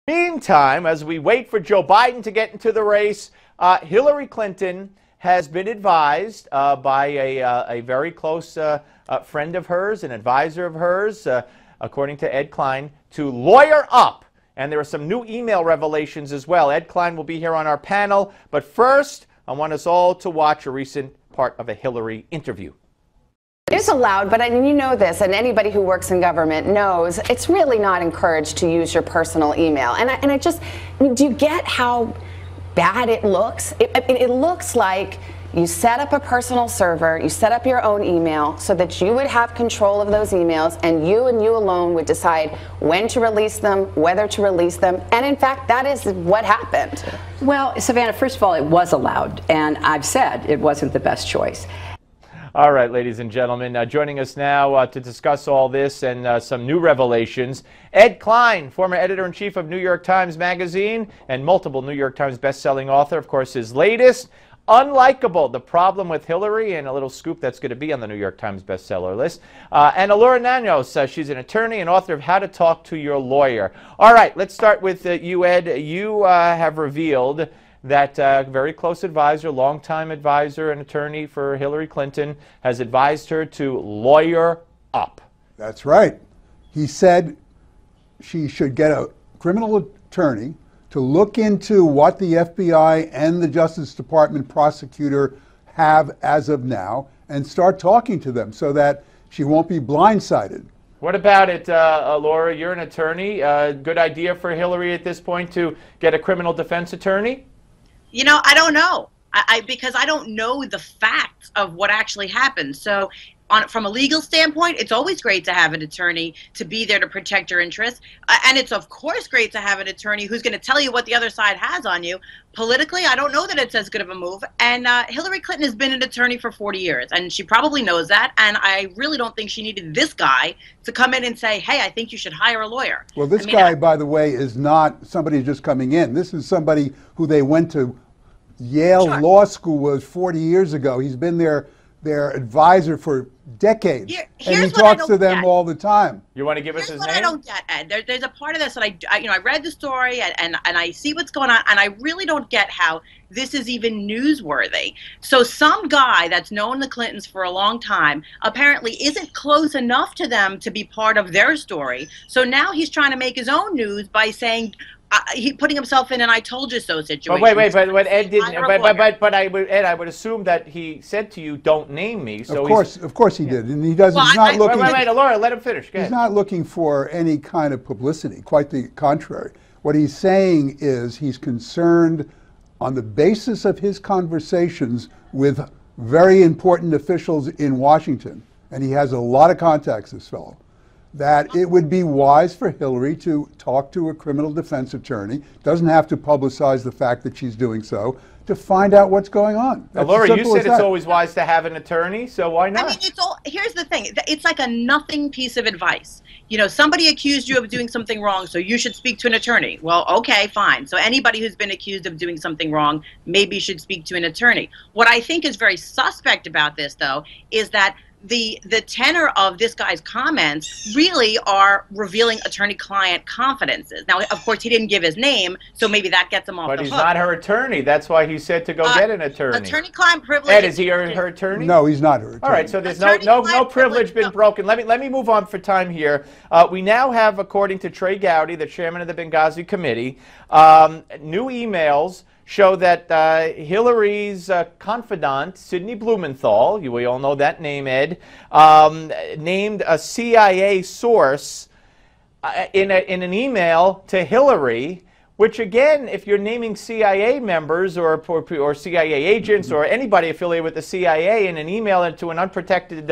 Meantime, as we wait for Joe Biden to get into the race, Hillary Clinton has been advised by a very close friend of hers, an advisor of hers, according to Ed Klein, to lawyer up. And there are some new email revelations as well. Ed Klein will be here on our panel. But first, I want us all to watch a recent part of a Hillary interview. It is allowed, but you know this, and anybody who works in government knows it's really not encouraged to use your personal email. And I just, do you get how bad it looks? It looks like you set up a personal server, you set up your own email so that you would have control of those emails, and you alone would decide when to release them, whether to release them. And in fact, that is what happened. Well, Savannah, first of all, it was allowed, and I've said it wasn't the best choice. All right, ladies and gentlemen, joining us now to discuss all this and some new revelations, Ed Klein, former editor-in-chief of New York Times Magazine and multiple New York Times best-selling author. Of course, his latest, Unlikeable, The Problem with Hillary, and a little scoop that's going to be on the New York Times bestseller list. And Elura Nanos, she's an attorney and author of How to Talk to Your Lawyer. All right, let's start with you, Ed. You have revealed that very close advisor, longtime advisor and attorney for Hillary Clinton, has advised her to lawyer up. That's right. He said she should get a criminal attorney to look into what the FBI and the Justice Department prosecutor have as of now and start talking to them so that she won't be blindsided. What about it, Laura? You're an attorney. Good idea for Hillary at this point to get a criminal defense attorney? You know, I don't know, because I don't know the facts of what actually happened. So from a legal standpoint, it's always great to have an attorney to be there to protect your interests. And it's, of course, great to have an attorney who's going to tell you what the other side has on you. Politically, I don't know that it's as good of a move. And Hillary Clinton has been an attorney for 40 years, and she probably knows that. And I really don't think she needed this guy to come in and say, hey, I think you should hire a lawyer. Well, this guy, by the way, is not somebody just coming in. This is somebody who they went to Yale Law School with 40 years ago. He's been their advisor for decades, and he talks to them all the time. You want to give us his name? I don't get, Ed. There's a part of this that I read the story and I see what's going on, and I really don't get how this is even newsworthy. So some guy that's known the Clintons for a long time apparently isn't close enough to them to be part of their story. So now he's trying to make his own news by saying, he putting himself in an "I told you so" situation. But wait, but Ed didn't. But Ed, I would assume that he said to you, "Don't name me." So of course he did, and he doesn't. Well, he's not looking. Wait, Laura, let him finish. He's not looking for any kind of publicity. Quite the contrary. What he's saying is he's concerned, on the basis of his conversations with very important officials in Washington, and he has a lot of contacts. This fellow. That it would be wise for Hillary to talk to a criminal defense attorney, doesn't have to publicize the fact that she's doing so, to find out what's going on. Laura, you said it's always wise to have an attorney, so why not? I mean, here's the thing. It's like a nothing piece of advice. You know, somebody accused you of doing something wrong, so you should speak to an attorney. Well, okay, fine. So anybody who's been accused of doing something wrong maybe should speak to an attorney. What I think is very suspect about this, though, is that the tenor of this guy's comments really are revealing attorney-client confidences. Now, of course, he didn't give his name, so maybe that gets him off the hook. But he's not her attorney. That's why he said to go get an attorney. Attorney-client privilege. Ed, is he her attorney? No, he's not her attorney. All right, so there's no privilege been broken. Let me move on for time here. We now have, according to Trey Gowdy, the chairman of the Benghazi Committee, new emails show that Hillary's confidant, Sidney Blumenthal, we all know that name, Ed, named a CIA source in an email to Hillary, which again, if you're naming CIA members or CIA agents or anybody affiliated with the CIA in an email into an unprotected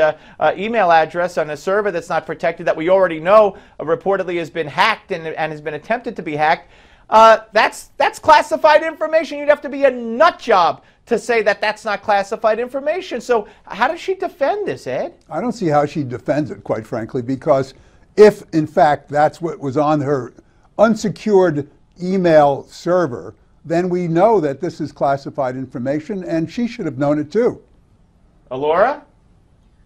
email address on a server that's not protected, that we already know reportedly has been hacked and has been attempted to be hacked, that's classified information. You'd have to be a nut job to say that that's not classified information. So how does she defend this, Ed? I don't see how she defends it, quite frankly, because if, in fact, that's what was on her unsecured email server, then we know that this is classified information, and she should have known it too. Elura?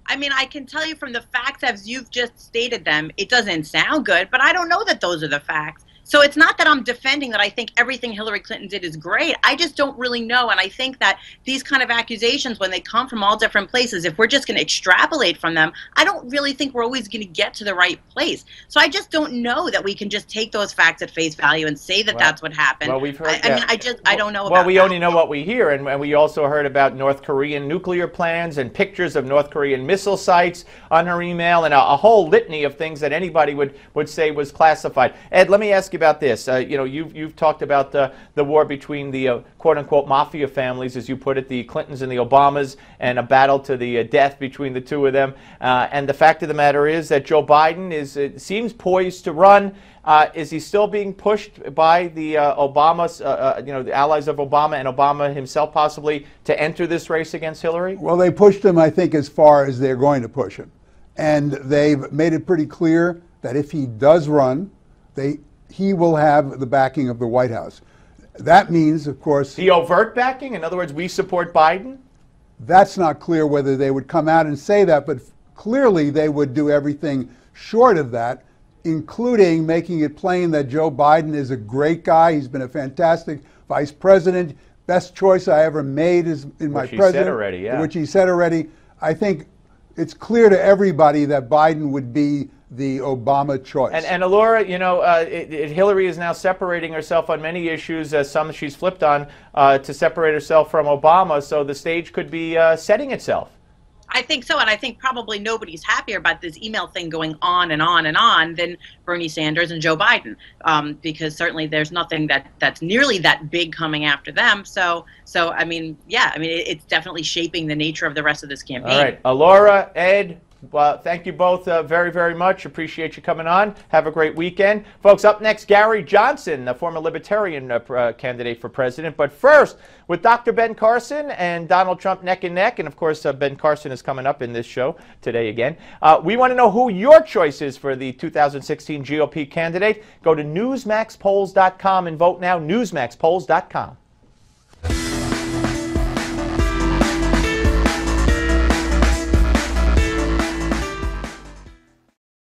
I mean, I can tell you from the facts as you've just stated them, it doesn't sound good, but I don't know that those are the facts. So it's not that I'm defending that I think everything Hillary Clinton did is great. I just don't really know. And I think that these kind of accusations, when they come from all different places, if we're just going to extrapolate from them, I don't really think we're always going to get to the right place. So I just don't know that we can just take those facts at face value and say that that's what happened. Well, we've heard, I mean, I don't know about Well, we that. only know what we hear, and we also heard about North Korean nuclear plans and pictures of North Korean missile sites on her email, and a whole litany of things that anybody would say was classified. Ed, let me ask you about this. You know, you've talked about the war between the quote-unquote mafia families, as you put it, the Clintons and the Obamas, and a battle to the death between the two of them. And the fact of the matter is that Joe Biden seems poised to run. Is he still being pushed by the you know, the allies of Obama and Obama himself possibly to enter this race against Hillary? Well, they pushed him, I think, as far as they're going to push him. And they've made it pretty clear that if he does run, he will have the backing of the White House. That means, of course... The overt backing? In other words, we support Biden? That's not clear whether they would come out and say that, but clearly they would do everything short of that, including making it plain that Joe Biden is a great guy. He's been a fantastic vice president. Best choice I ever made is in my president. Which he said already, yeah. Which he said already. I think it's clear to everybody that Biden would be the Obama choice. And Elura, you know, Hillary is now separating herself on many issues, some she's flipped on, to separate herself from Obama, so the stage could be setting itself. I think so, and I think probably nobody's happier about this email thing going on and on and on than Bernie Sanders and Joe Biden, because certainly there's nothing that's nearly that big coming after them. So I mean, yeah, I mean, it's definitely shaping the nature of the rest of this campaign. All right, Elura, Ed, thank you both very, very much. Appreciate you coming on. Have a great weekend. Folks, up next, Gary Johnson, the former Libertarian candidate for president. But first, with Dr. Ben Carson and Donald Trump neck and neck, and of course, Ben Carson is coming up in this show today again. We want to know who your choice is for the 2016 GOP candidate. Go to newsmaxpolls.com and vote now, newsmaxpolls.com.